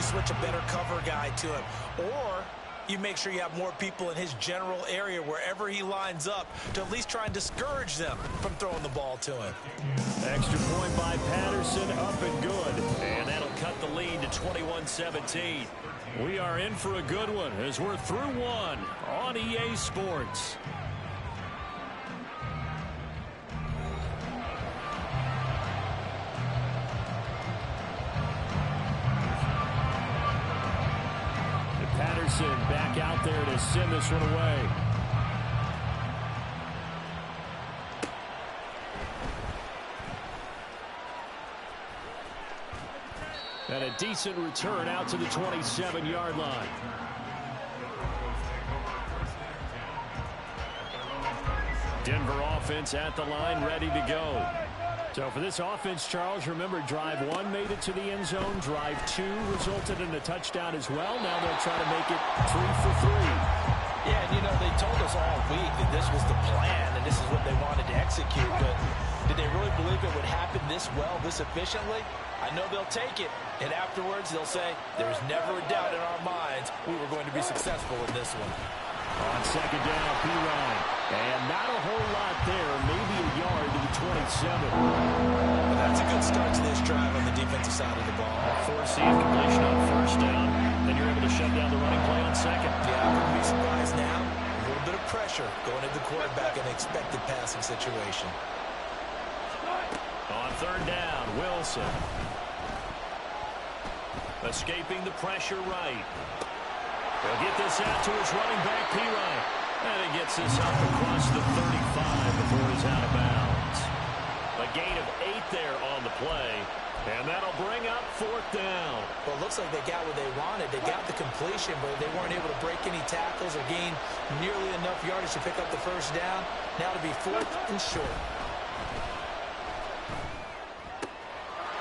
switch a better cover guy to him. Or you make sure you have more people in his general area wherever he lines up to at least try and discourage them from throwing the ball to him. Extra point by Patterson, up and good. And that'll cut the lead to 21-17. We are in for a good one as we're through one on EA Sports. Patterson back out there to send this one away. And a decent return out to the 27-yard line. Denver offense at the line, ready to go. So for this offense, Charles, remember, drive one made it to the end zone. Drive two resulted in a touchdown as well. Now they'll try to make it 3 for 3. Yeah, and you know, they told us all week that this was the plan and this is what they wanted to execute. But did they really believe it would happen this well, this efficiently? I know they'll take it, and afterwards they'll say, there's never a doubt in our minds we were going to be successful in this one. On second down, P-Ryan. And not a whole lot there, maybe a yard to the 27. Well, that's a good start to this drive on the defensive side of the ball. Four-seam completion on first down. Then you're able to shut down the running play on second. Yeah, I wouldn't be surprised now. A little bit of pressure going at the quarterback in an expected passing situation. On third down, Wilson. Escaping the pressure right. He'll get this out to his running back, P-Ryan. And he gets this up across the 35 before he's out of bounds. A gain of 8 there on the play. And that'll bring up fourth down. Well, it looks like they got what they wanted. They got the completion, but they weren't able to break any tackles or gain nearly enough yardage to pick up the first down. Now to be fourth and short.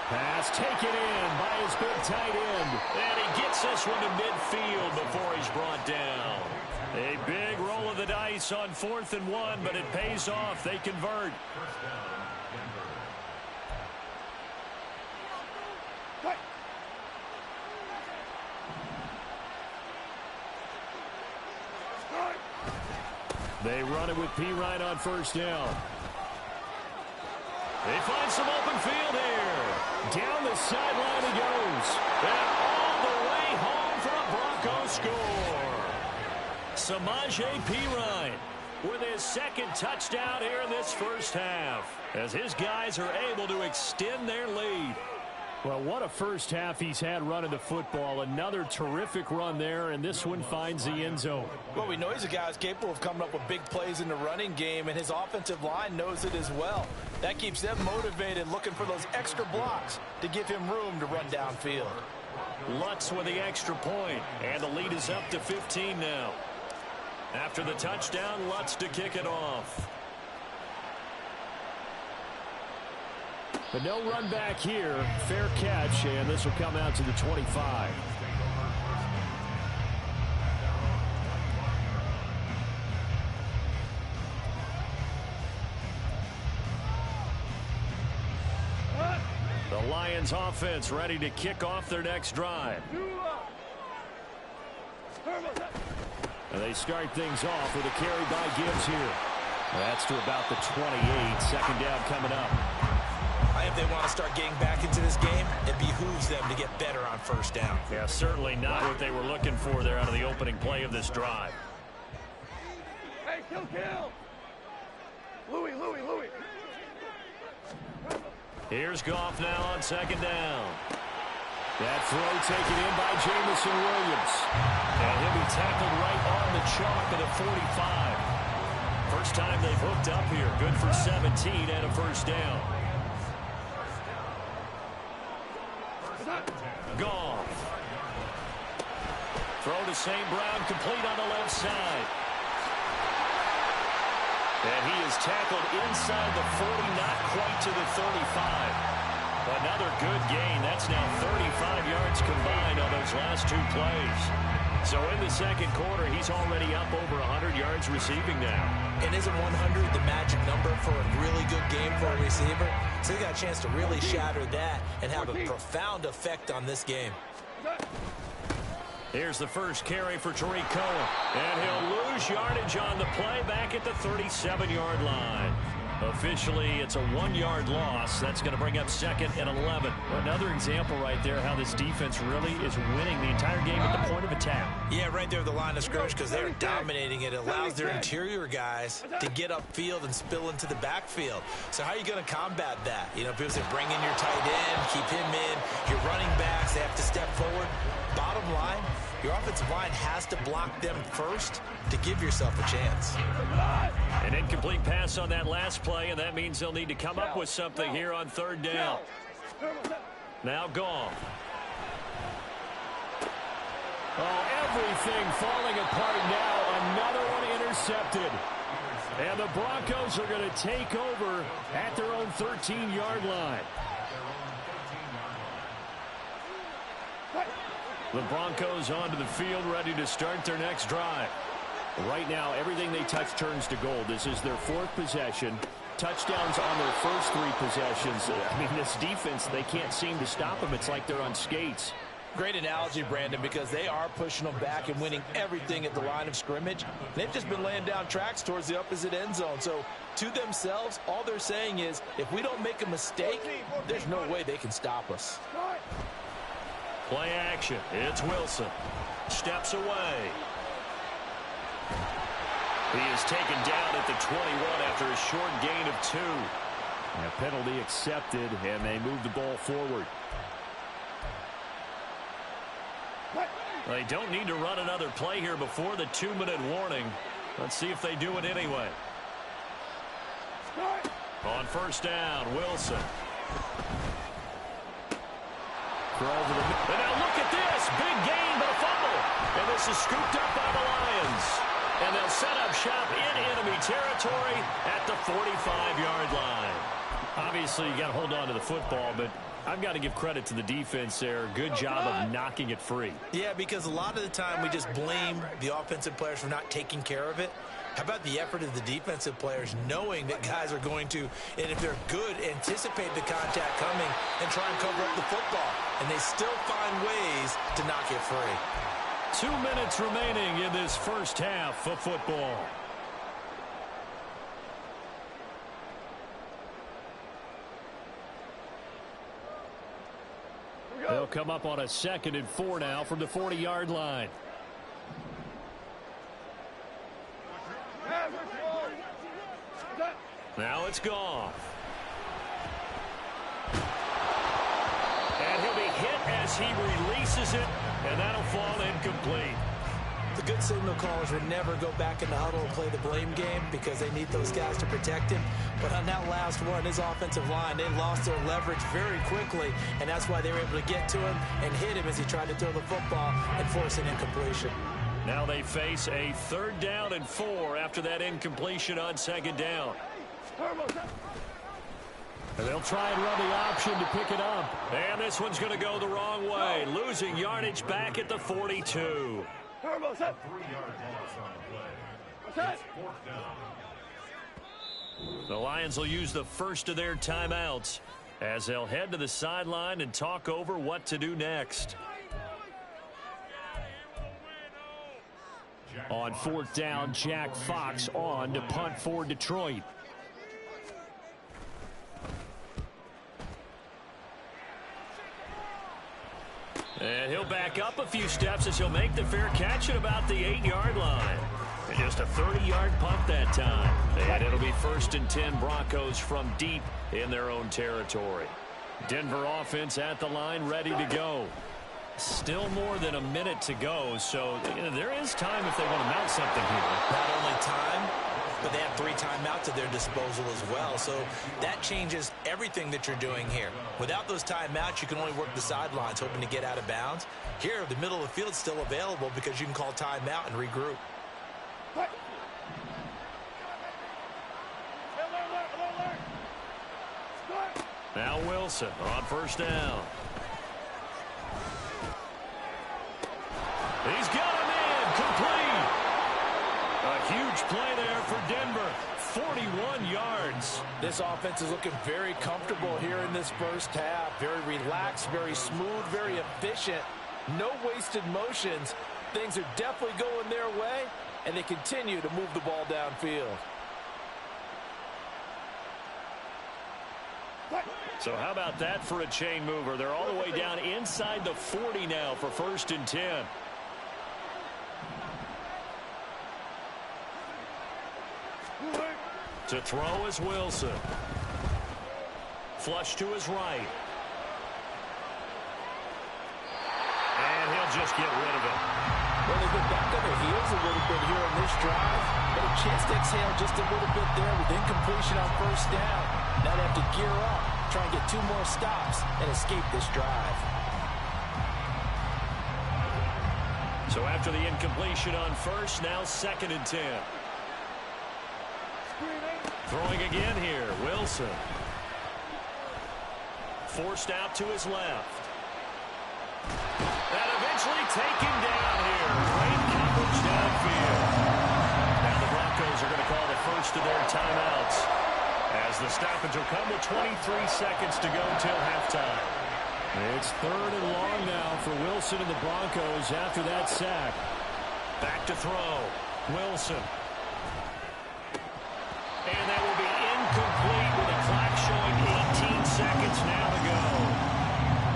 Pass taken in by his big tight end. And he gets this one to midfield before he's brought down. A big roll of the dice on 4th and 1, but it pays off. They convert. They run it with P-Ryan on first down. They find some open field here. Down the sideline he goes. And all the way home for a Broncos score. Samaje P-Ryan with his second touchdown here in this first half, as his guys are able to extend their lead. Well, what a first half he's had running the football. Another terrific run there, and this one finds the end zone. Well, we know he's a guy who's capable of coming up with big plays in the running game, and his offensive line knows it as well. That keeps them motivated, looking for those extra blocks to give him room to run downfield. Lutz with the extra point, and the lead is up to 15 now. After the touchdown, Lutz to kick it off. But no run back here. Fair catch, and this will come out to the 25. The Lions offense ready to kick off their next drive. And they start things off with a carry by Gibbs here. That's to about the 28. Second down coming up. If they want to start getting back into this game, it behooves them to get better on first down. Yeah, certainly not what they were looking for there out of the opening play of this drive. Hey, kill! Louis! Here's Goff now on second down. That throw taken in by Jamison Williams. And he'll be tackled right on the chalk of the 45. First time they've hooked up here. Good for 17 and a first down. Goff. Throw to St. Brown, complete on the left side. And he is tackled inside the 40, not quite to the 35. Another good gain. That's now 35 yards combined on those last two plays. So in the second quarter, he's already up over 100 yards receiving now. And isn't 100 the magic number for a really good game for a receiver? So he got a chance to really shatter that and have a profound effect on this game. Here's the first carry for Tariq Cohen. And he'll lose yardage on the play back at the 37-yard line. Officially, it's a 1-yard loss. That's going to bring up second and 11. Another example right there how this defense really is winning the entire game at the point of attack. Yeah, right there at the line of scrimmage because they're dominating it. It allows their interior guys to get upfield and spill into the backfield. So how are you going to combat that? You know, people say bring in your tight end, keep him in. Your running backs, they have to step forward. Bottom line, your offensive line has to block them first to give yourself a chance. An incomplete pass on that last play, and that means they'll need to come up with something here on third down. Now Goff. Oh, everything falling apart now. Another one intercepted. And the Broncos are going to take over at their own 13-yard line. The Broncos onto the field, ready to start their next drive. Right now, everything they touch turns to gold. This is their 4th possession. Touchdowns on their first 3 possessions. I mean, this defense, they can't seem to stop them. It's like they're on skates. Great analogy, Brandon, because they are pushing them back and winning everything at the line of scrimmage. They've just been laying down tracks towards the opposite end zone. So to themselves, all they're saying is, if we don't make a mistake, there's no way they can stop us. Play action. It's Wilson. Steps away. He is taken down at the 21 after a short gain of 2. A penalty accepted, and they move the ball forward. They don't need to run another play here before the 2-minute warning. Let's see if they do it anyway. On first down, Wilson. And now look at this. Big gain, but a fumble. And this is scooped up by the Lions. And they'll set up shop in enemy territory at the 45-yard line. Obviously, you got to hold on to the football, but I've got to give credit to the defense there. Good job of knocking it free. Yeah, because a lot of the time we just blame the offensive players for not taking care of it. How about the effort of the defensive players knowing that guys are going to, and if they're good, anticipate the contact coming and try and cover up the football. And they still find ways to knock it free. 2 minutes remaining in this first half of football. They'll come up on a 2nd and 4 now from the 40-yard line. Now it's Goff. And he'll be hit as he releases it, and that'll fall incomplete. The good signal callers would never go back in the huddle and play the blame game because they need those guys to protect him. But on that last one, his offensive line, they lost their leverage very quickly, and that's why they were able to get to him and hit him as he tried to throw the football and force an incompletion. Now they face a 3rd down and 4 after that incompletion on 2nd down. And they'll try and run the option to pick it up. And this one's going to go the wrong way, losing yardage back at the 42. The Lions will use the first of their timeouts as they'll head to the sideline and talk over what to do next. On 4th down, Jack Fox on to punt for Detroit. And he'll back up a few steps as he'll make the fair catch at about the 8-yard line. And just a 30-yard punt that time. And it'll be 1st and 10 Broncos from deep in their own territory. Denver offense at the line, ready to go. Still more than a minute to go, so there is time if they want to mount something here. Not only time, but they have 3 timeouts at their disposal as well. So that changes everything that you're doing here. Without those timeouts, you can only work the sidelines, hoping to get out of bounds. Here, the middle of the field is still available because you can call timeout and regroup. Now Wilson on first down. He's got him in, complete. A huge play there for Denver, 41 yards. This offense is looking very comfortable here in this first half. Very relaxed, very smooth, very efficient. No wasted motions. Things are definitely going their way, and they continue to move the ball downfield. So how about that for a chain mover? They're all the way down inside the 40 now for 1st and 10. To throw is Wilson. Flush to his right. And he'll just get rid of it. Well, they've been back on their heels a little bit here on this drive, but a chance to exhale just a little bit there with incompletion on 1st down. Now they have to gear up, try and get 2 more stops, and escape this drive. So after the incompletion on 1st, now 2nd and 10. Throwing again here, Wilson. Forced out to his left. And eventually taken down here. Great coverage downfield. Now the Broncos are going to call the first of their timeouts, as the stoppage will come with 23 seconds to go till halftime. It's 3rd and long now for Wilson and the Broncos after that sack. Back to throw. Wilson. And that will be incomplete with the clock showing 18 seconds now to go.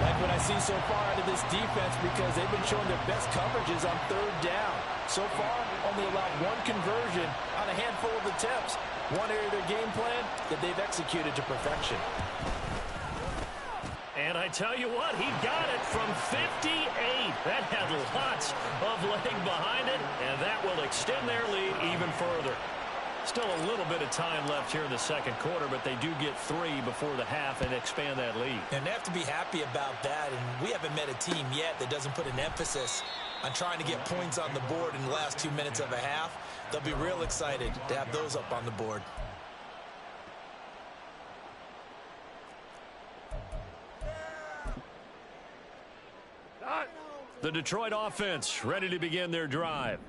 Like what I see so far out of this defense, because they've been showing their best coverages on 3rd down. So far, only allowed 1 conversion on a handful of attempts. One area of their game plan that they've executed to perfection. And I tell you what, he got it from 58. That had lots of leg behind it, and that will extend their lead even further. Still a little bit of time left here in the 2nd quarter, but they do get 3 before the half and expand that lead. And they have to be happy about that, and we haven't met a team yet that doesn't put an emphasis on trying to get points on the board in the last 2 minutes of a half. They'll be real excited to have those up on the board. The Detroit offense ready to begin their drive.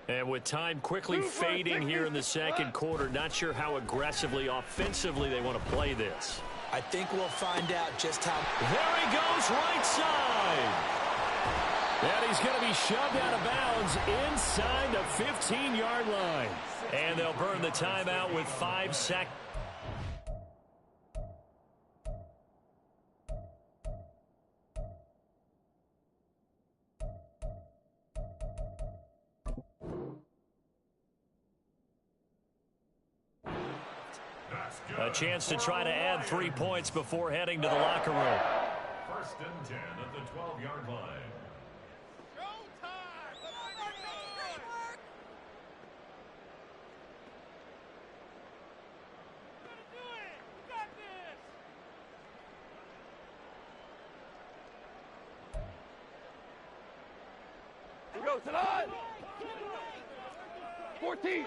And with time quickly fading here in the 2nd quarter, not sure how aggressively, offensively they want to play this. I think we'll find out just how. There he goes, right side. And he's going to be shoved out of bounds inside the 15-yard line. And they'll burn the timeout with 5 seconds. A chance to try to add 3 points before heading to the locker room. 1st and 10 at the 12-yard line. Here we go, Salah! 14!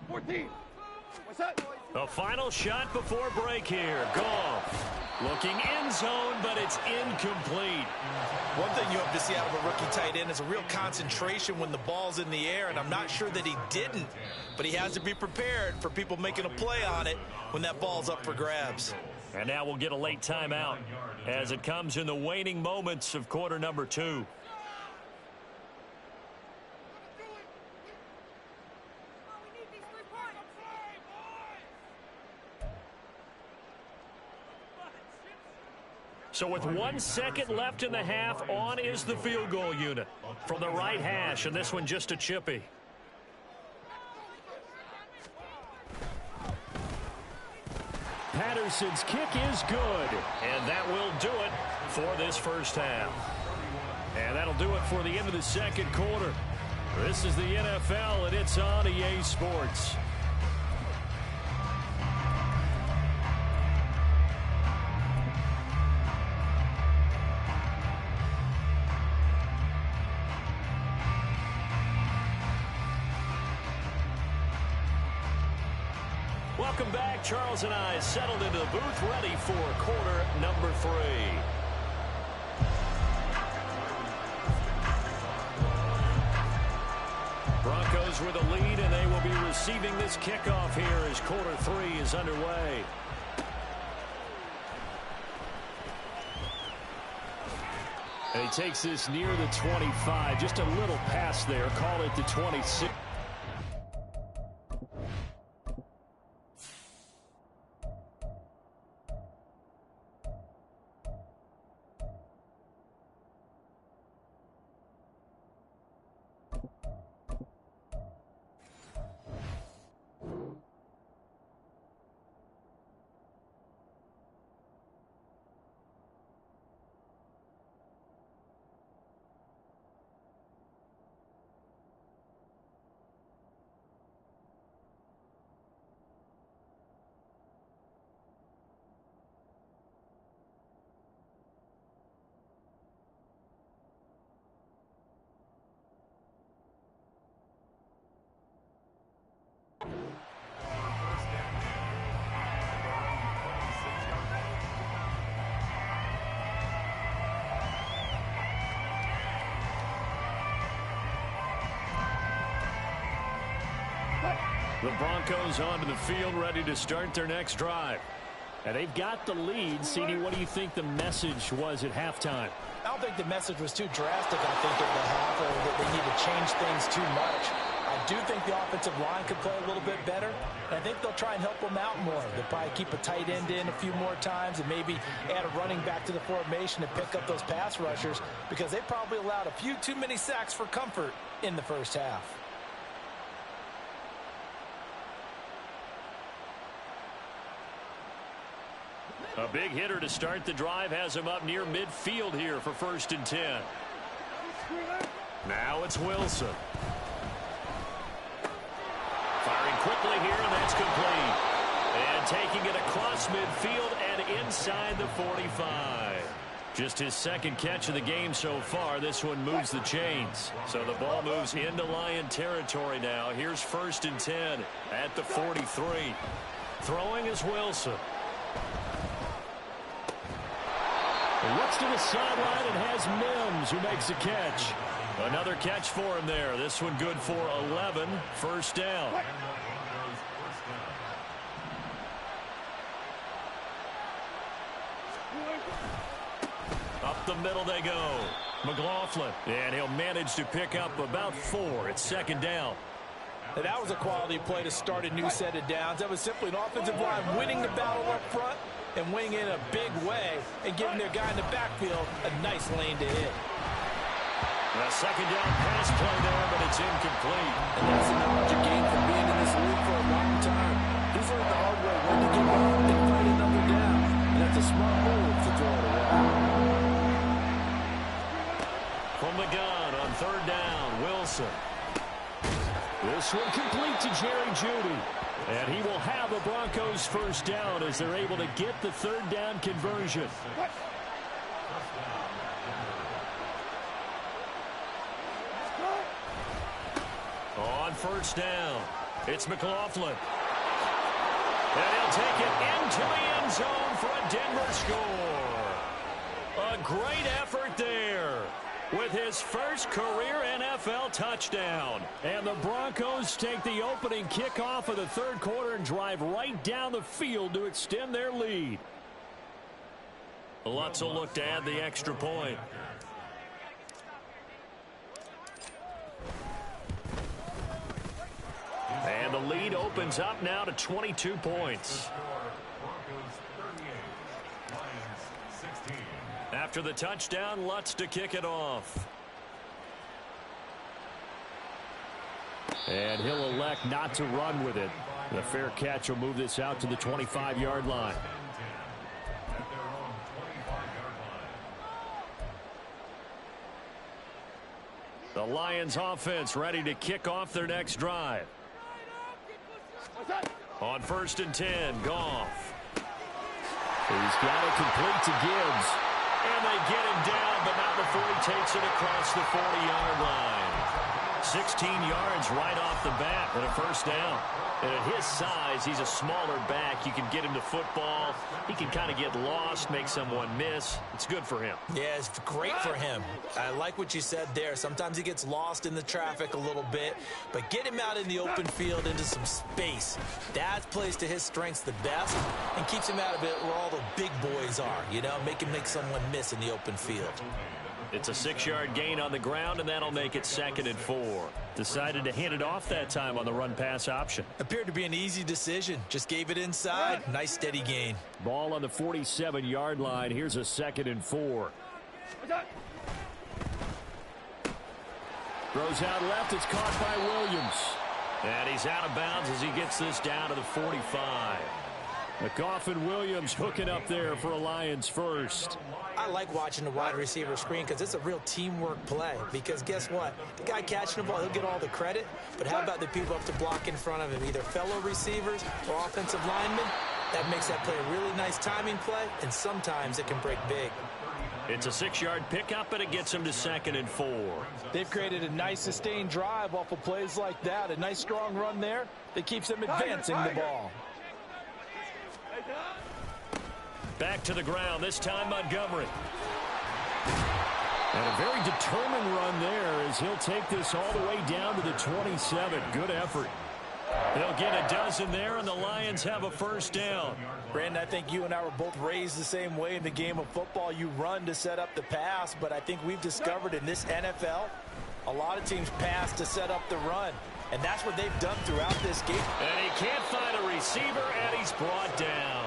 14! What's that? A final shot before break here. Goff looking end zone, but it's incomplete. One thing you have to see out of a rookie tight end is a real concentration when the ball's in the air, and I'm not sure that he didn't, but he has to be prepared for people making a play on it when that ball's up for grabs. And now we'll get a late timeout as it comes in the waning moments of quarter number 2. So with 1 second left in the half, on is the field goal unit from the right hash, and this one just a chippy. Patterson's kick is good. And that will do it for this first half. And that'll do it for the end of the 2nd quarter. This is the NFL, and it's on EA Sports. Welcome back. Charles and I settled into the booth, ready for quarter number 3. Broncos with a lead, and they will be receiving this kickoff here as quarter 3 is underway. And he takes this near the 25. Just a little pass there. Call it the 26. The Broncos onto the field, ready to start their next drive. And they've got the lead. CD, what do you think the message was at halftime? I don't think the message was too drastic, I think, at the half, or that they need to change things too much. I do think the offensive line could play a little bit better, and I think they'll try and help them out more. They'll probably keep a tight end in a few more times and maybe add a running back to the formation to pick up those pass rushers, because they probably allowed a few too many sacks for comfort in the first half. A big hitter to start the drive has him up near midfield here for 1st and 10. Now it's Wilson. Firing quickly here, and that's complete. And taking it across midfield and inside the 45. Just his second catch of the game so far. This one moves the chains. So the ball moves into Lion territory now. Here's 1st and 10 at the 43. Throwing is Wilson. Looks to the sideline and has Mims, who makes a catch. Another catch for him there. This one good for 11. 1st down. Up the middle they go. McLaughlin. And he'll manage to pick up about 4. It's 2nd down. And that was a quality play to start a new set of downs. That was simply an offensive line winning the battle up front and winning in a big way and giving their guy in the backfield a nice lane to hit. A 2nd down pass play there, but it's incomplete. And that's the knowledge you gain from being in this league for a long time. He's learned the hard way when to give up and fight another down. And that's a smart move to throw it away. From the gun on 3rd down, Wilson. This one complete to Jerry Jeudy. And he will have a Broncos 1st down as they're able to get the 3rd down conversion. On 1st down, it's McLaughlin. And he'll take it into the end zone for a Denver score. A great effort there with his first career NFL touchdown. And the Broncos take the opening kickoff of the 3rd quarter and drive right down the field to extend their lead. Lutz will look to add the extra point. And the lead opens up now to 22 points. After the touchdown, Lutz to kick it off. And he'll elect not to run with it. The fair catch will move this out to the 25-yard line. The Lions offense ready to kick off their next drive. On 1st and 10, Goff. He's got it complete to Gibbs. And they get him down, but not before he takes it across the 40-yard line. 16 yards right off the bat and a 1st down. And at his size, he's a smaller back. You can get him to football. He can kind of get lost, make someone miss. It's good for him. Yeah, it's great for him. I like what you said there. Sometimes he gets lost in the traffic a little bit, but get him out in the open field into some space. That plays to his strengths the best and keeps him out of it where all the big boys are, you know, make him make someone miss in the open field. It's a 6-yard gain on the ground, and that'll make it 2nd and 4. Decided to hand it off that time on the run-pass option. Appeared to be an easy decision. Just gave it inside. Nice steady gain. Ball on the 47-yard line. Here's a 2nd and 4. Throws out left. It's caught by Williams. And he's out of bounds as he gets this down to the 45. McGoffin Williams hooking up there for a Lions first. I like watching the wide receiver screen because it's a real teamwork play. Because guess what? The guy catching the ball, he'll get all the credit. But how about the people up to block in front of him, either fellow receivers or offensive linemen? That makes that play a really nice timing play, and sometimes it can break big. It's a 6-yard pickup, and it gets him to 2nd and 4. They've created a nice sustained drive off of plays like that. A nice strong run there that keeps them advancing the ball. Back to the ground, this time Montgomery. And a very determined run there as he'll take this all the way down to the 27. Good effort. They'll get a dozen there, and the Lions have a first down. Brandon, I think you and I were both raised the same way in the game of football. You run to set up the pass, but I think we've discovered in this NFL, a lot of teams pass to set up the run. And that's what they've done throughout this game. And he can't find a receiver, and he's brought down.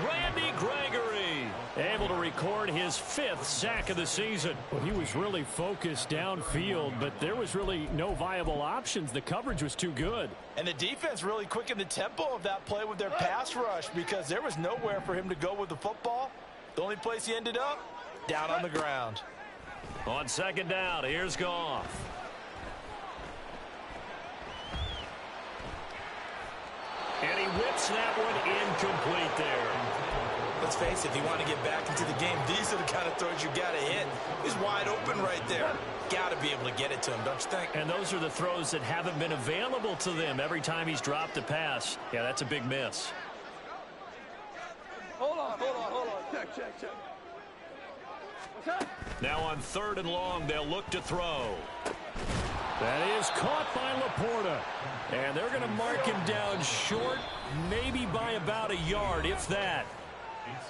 Randy Gregory able to record his 5th sack of the season. Well, he was really focused downfield, but there was really no viable options. The coverage was too good. And the defense really quickened the tempo of that play with their pass rush because there was nowhere for him to go with the football. The only place he ended up, down on the ground. On 2nd down, here's Goff. And he whips that one incomplete there. Let's face it, if you want to get back into the game, these are the kind of throws you got to hit. He's wide open right there. Got to be able to get it to him, don't you think? And those are the throws that haven't been available to them every time he's dropped a pass. Yeah, that's a big miss. Hold on. Check. Now on 3rd and long, they'll look to throw. That is caught by Laporta. And they're going to mark him down short, maybe by about a yard, if that.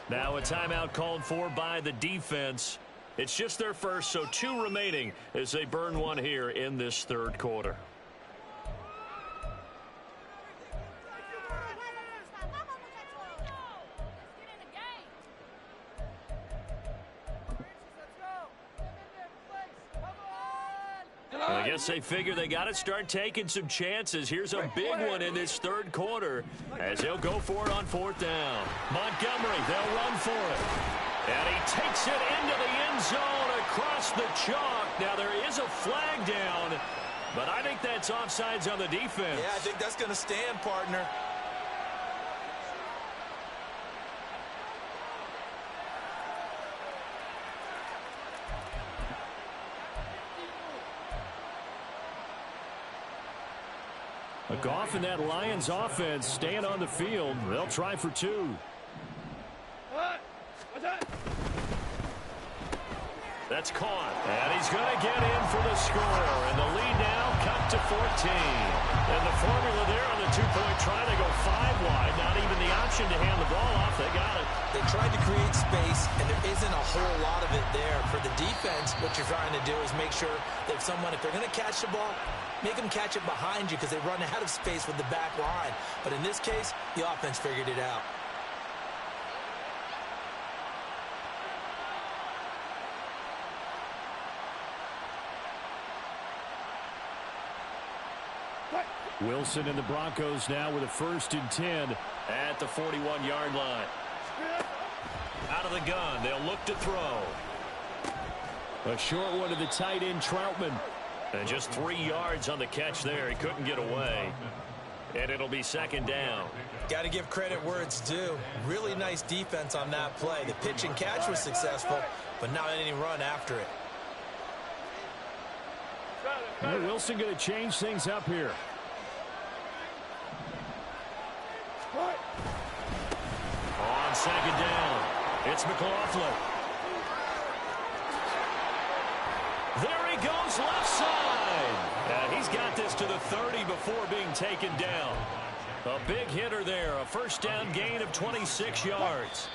Now a timeout called for by the defense. It's just their first, so 2 remaining as they burn one here in this 3rd quarter. I guess they figure they got to start taking some chances. Here's a big one in this 3rd quarter as they'll go for it on 4th down. Montgomery, they'll run for it. And he takes it into the end zone across the chalk. Now there is a flag down, but I think that's offsides on the defense. Yeah, I think that's going to stand, partner. Goff and that Lions offense staying on the field. They'll try for 2. That's caught. And he's going to get in for the score. And the lead now cut to 14. And the formula there on the 2-point try, they go 5 wide. Not even the option to hand the ball off. They got it. They tried to create space, and there isn't a whole lot of it there. For the defense, what you're trying to do is make sure that if they're going to catch the ball, make them catch it behind you because they run out of space with the back line. But in this case, the offense figured it out. Wilson and the Broncos now with a 1st and 10 at the 41-yard line. Out of the gun, they'll look to throw. A short one to the tight end, Troutman. And just 3 yards on the catch there. He couldn't get away. And it'll be 2nd down. Got to give credit where it's due. Really nice defense on that play. The pitch and catch was successful, but not any run after it. Well, Wilson going to change things up here. On 2nd down, it's McLaughlin. There he goes left side. And he's got this to the 30 before being taken down. A big hitter there. A 1st down gain of 26 yards.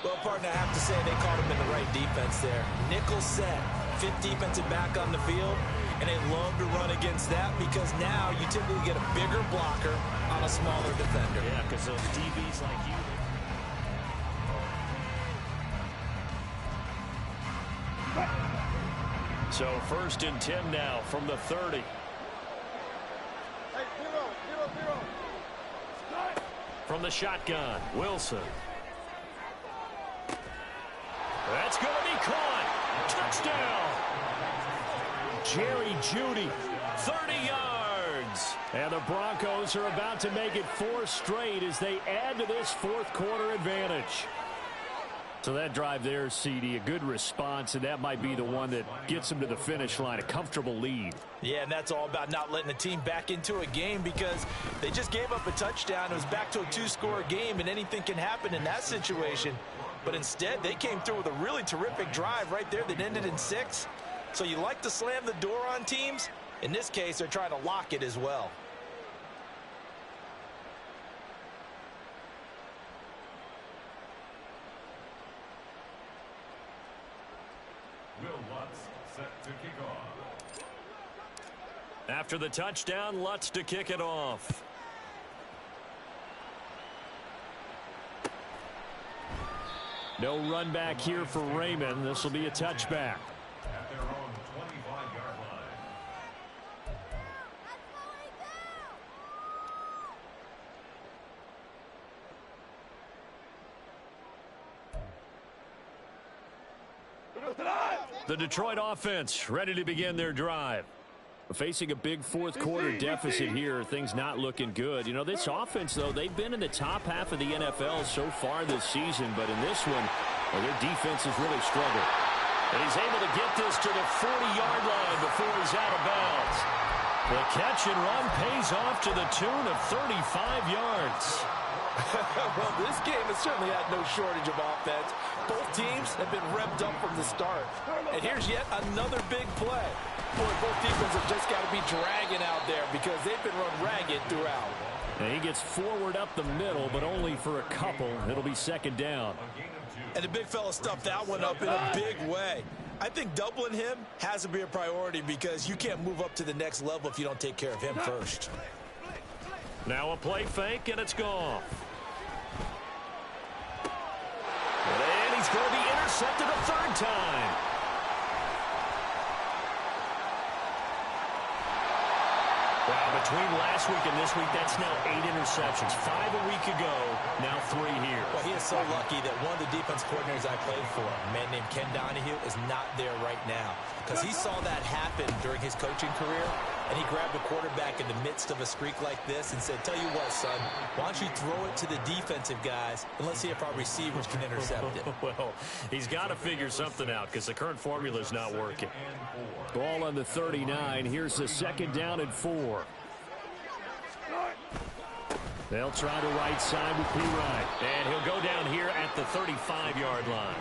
Well, partner, I have to say they caught him in the right defense there. Nickel set. fifth defensive back on the field, and they love to run against that because now you typically get a bigger blocker on a smaller defender. Yeah, because those DBs like you. So 1st and 10 now from the 30. From the shotgun, Wilson. That's going to be caught. Touchdown. Jerry Jeudy, 30 yards. And the Broncos are about to make it 4 straight as they add to this fourth quarter advantage. So that drive there, CD, a good response, and that might be the one that gets them to the finish line, a comfortable lead. Yeah, and that's all about not letting the team back into a game because they just gave up a touchdown. It was back to a 2-score game, and anything can happen in that situation. But instead, they came through with a really terrific drive right there that ended in 6. So you like to slam the door on teams. In this case, they're trying to lock it as well. Set to kick off. After the touchdown, Lutz to kick it off. No run back here for Raymond. This will be a touchback. At their own 25-yard line. The Detroit offense ready to begin their drive. Facing a big fourth quarter deficit here, things not looking good. You know, this offense, though, they've been in the top half of the NFL so far this season, but in this one, well, their defense has really struggled. And he's able to get this to the 40-yard line before he's out of bounds. The catch and run pays off to the tune of 35 yards. Well, this game has certainly had no shortage of offense. Both teams have been revved up from the start. And here's yet another big play. Boy, both defenses have just got to be dragging out there because they've been run ragged throughout. And he gets forward up the middle, but only for a couple. It'll be 2nd down. And the big fella stuffed that one up in a big way. I think doubling him has to be a priority because you can't move up to the next level if you don't take care of him first. Now a play fake, and it's gone. And he's going to be intercepted a 3rd time. Wow, between last week and this week, that's now 8 interceptions. 5 a week ago, now 3 here. Well, he is so lucky that one of the defense coordinators I played for, a man named Ken Donahue, is not there right now because he saw that happen during his coaching career, and he grabbed the quarterback in the midst of a streak like this and said, tell you what, son, why don't you throw it to the defensive guys, and let's see if our receivers can intercept it. Well, he's got to figure something out because the current formula is not working. Ball on the 39. Here's the 2nd down and 4. They'll try the right side with P-Ryan. And he'll go down here at the 35-yard line.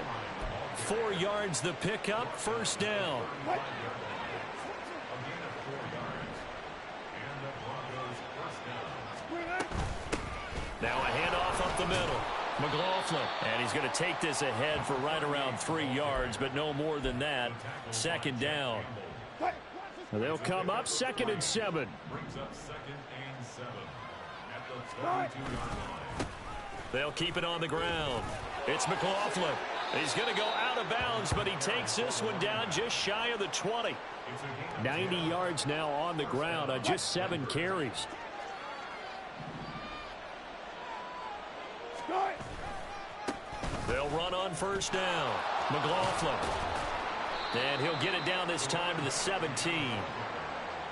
4 yards the pickup, 1st down. Now a handoff up the middle. McLaughlin. And he's going to take this ahead for right around 3 yards, but no more than that. 2nd down. They'll come up 2nd and 7. Brings up 2nd and 7 at the 32-yard line. They'll keep it on the ground. It's McLaughlin. He's going to go out of bounds, but he takes this one down just shy of the 20. 90 yards now on the ground on just 7 carries. They'll run on 1st down. McLaughlin. And he'll get it down this time to the 17.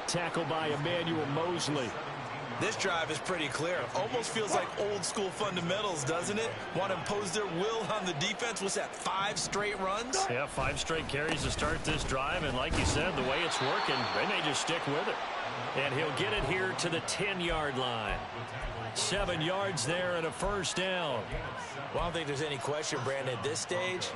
Tackled by Emmanuel Mosley. This drive is pretty clear. Almost feels like old school fundamentals, doesn't it? Want to impose their will on the defense. What's that, 5 straight runs? Yeah, 5 straight carries to start this drive. And like you said, the way it's working, they may just stick with it. And he'll get it here to the 10-yard line. 7 yards there and a 1st down. Well, I don't think there's any question, Brandon, at this stage.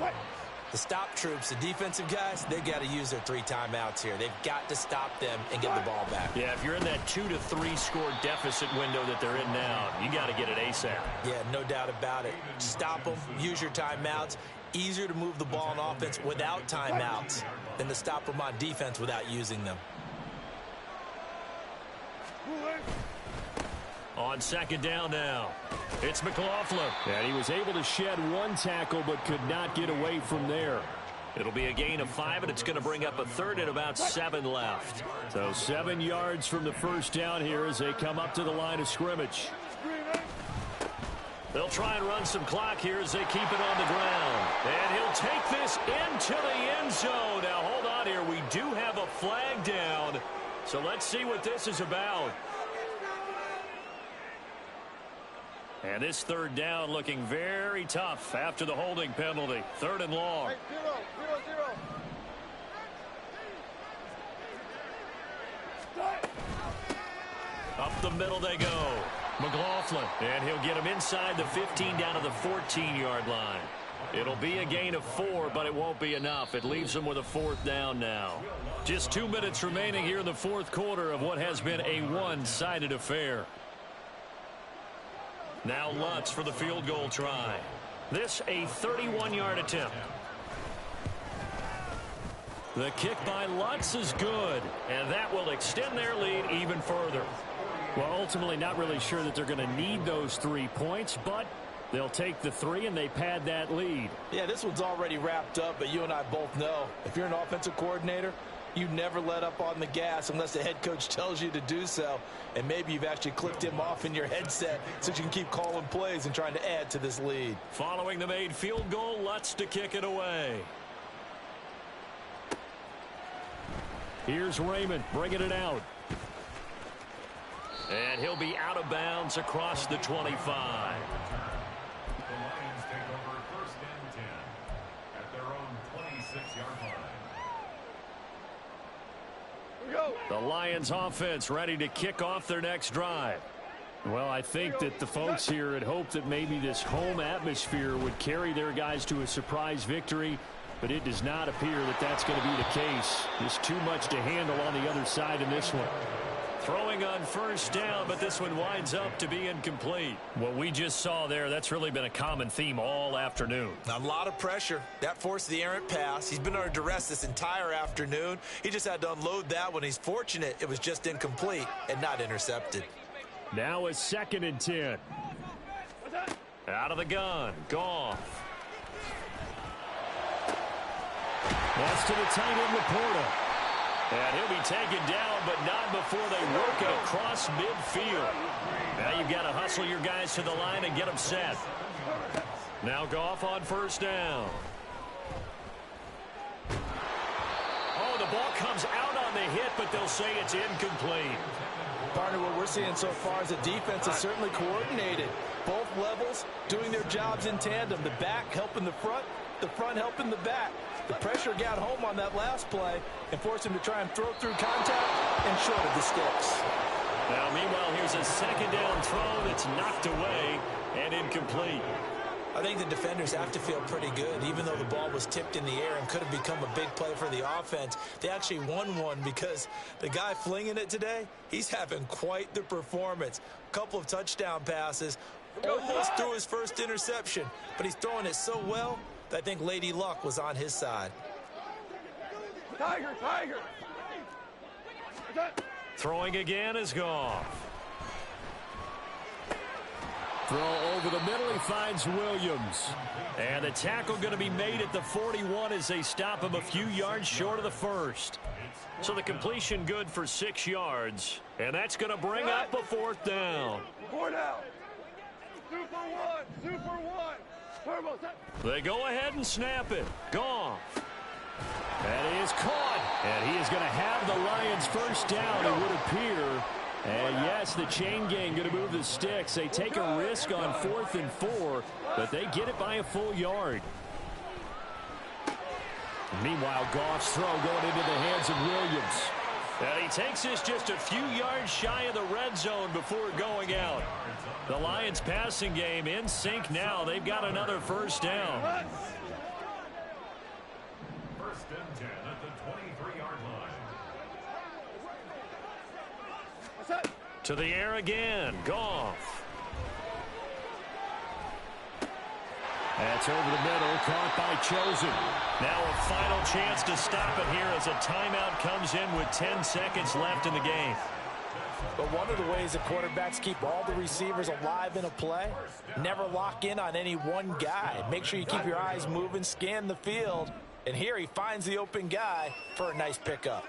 The stop troops, the defensive guys, they've got to use their 3 timeouts here. They've got to stop them and get the ball back. Yeah, if you're in that 2 to 3 score deficit window that they're in now, you got to get it ASAP. Yeah, no doubt about it. Stop them, use your timeouts. Easier to move the ball on offense without timeouts. than to stop them on defense without using them. On second down now, it's McLaughlin. And he was able to shed one tackle but could not get away from there. It'll be a gain of 5, and it's going to bring up a third and about 7 left. So 7 yards from the first down here as they come up to the line of scrimmage. They'll try and run some clock here as they keep it on the ground. And he'll take this into the end zone. Now, hold on here. We do have a flag down. So let's see what this is about. And this third down looking very tough after the holding penalty. 3rd and long. 0-0-0. Up the middle they go. McLaughlin, and he'll get him inside the 15 down to the 14-yard line. It'll be a gain of 4, but it won't be enough. It leaves them with a 4th down now. Just 2 minutes remaining here in the 4th quarter of what has been a one-sided affair. Now Lutz for the field goal try. This a 31-yard attempt. The kick by Lutz is good, and that will extend their lead even further. Well, ultimately not really sure that they're going to need those 3 points, but they'll take the 3 and they pad that lead. Yeah, this one's already wrapped up, but you and I both know if you're an offensive coordinator, you never let up on the gas unless the head coach tells you to do so. And maybe you've actually clicked him off in your headset so you can keep calling plays and trying to add to this lead. Following the made field goal, Lutz to kick it away. Here's Raymond bringing it out. And he'll be out of bounds across the 25. The Lions take over 1st and 10 at their own 26-yard line. The Lions offense ready to kick off their next drive. Well, I think that the folks here had hoped that maybe this home atmosphere would carry their guys to a surprise victory, but it does not appear that that's going to be the case. There's too much to handle on the other side in this one. Throwing on 1st down, but this one winds up to be incomplete. What we just saw there, that's really been a common theme all afternoon. A lot of pressure. That forced the errant pass. He's been under duress this entire afternoon. He just had to unload that one. He's fortunate it was just incomplete and not intercepted. Now a 2nd and 10. Out of the gun. Goff. That's to the tight end, Laporta. And he'll be taken down, but not before they work it across midfield. Now you've got to hustle your guys to the line and get them set. Now Goff on 1st down. Oh, the ball comes out on the hit, but they'll say it's incomplete. Partner, what we're seeing so far is the defense is certainly coordinated. Both levels doing their jobs in tandem. The back helping the front helping the back. The pressure got home on that last play and forced him to try and throw through contact and short of the sticks. Now, meanwhile, here's a 2nd down throw that's knocked away and incomplete. I think the defenders have to feel pretty good. Even though the ball was tipped in the air and could have become a big play for the offense, they actually won one because the guy flinging it today, he's having quite the performance. A couple of touchdown passes, almost threw his first interception, but he's throwing it so well that I think Lady Luck was on his side. Tiger. Throwing again is Goff. Throw over the middle. He finds Williams. And the tackle going to be made at the 41 as they stop him a few yards short of the 1st. So the completion good for 6 yards. And that's going to bring up a 4th down. 4 down. 2 for 1. Turbo set. They go ahead and snap it. Goff. That is caught. And he is going to have the Lions 1st down, it would appear. And yes, the chain gang going to move the sticks. They take a risk on 4th and 4, but they get it by a full yard. Meanwhile, Goff's throw going into the hands of Williams. And he takes this just a few yards shy of the red zone before going out. The Lions passing game in sync now. They've got another 1st down. 1st and 10 at the 23-yard line. To the air again. Goff. That's over the middle, caught by Chosen. Now a final chance to stop it here as a timeout comes in with 10 seconds left in the game. But one of the ways that quarterbacks keep all the receivers alive in a play, never lock in on any one guy. Make sure you keep your eyes moving, scan the field. And here he finds the open guy for a nice pickup.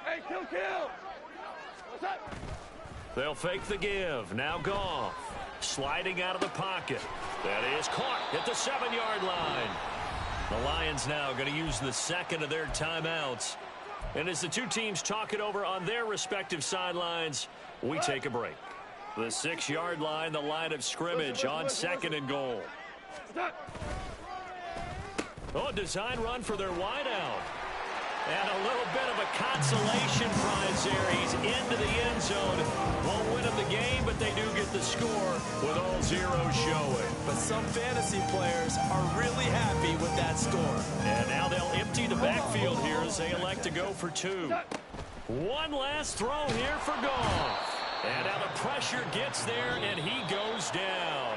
Hey, kill! What's up? They'll fake the give. Now Goff. Sliding out of the pocket. That is caught at the 7-yard line. The Lions now going to use the second of their timeouts. And as the two teams talk it over on their respective sidelines, we take a break. The 6-yard line, the line of scrimmage on 2nd and goal. Oh, design run for their wideout. And a little bit of a consolation prize there. He's into the end zone. Won't win them the game, but they do get the score with all zeros showing. But some fantasy players are really happy with that score. And now they'll empty the backfield here as they elect to go for 2. One last throw here for Goff. And now the pressure gets there, and he goes down.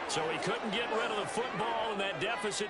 So he couldn't get rid of the football, and that deficit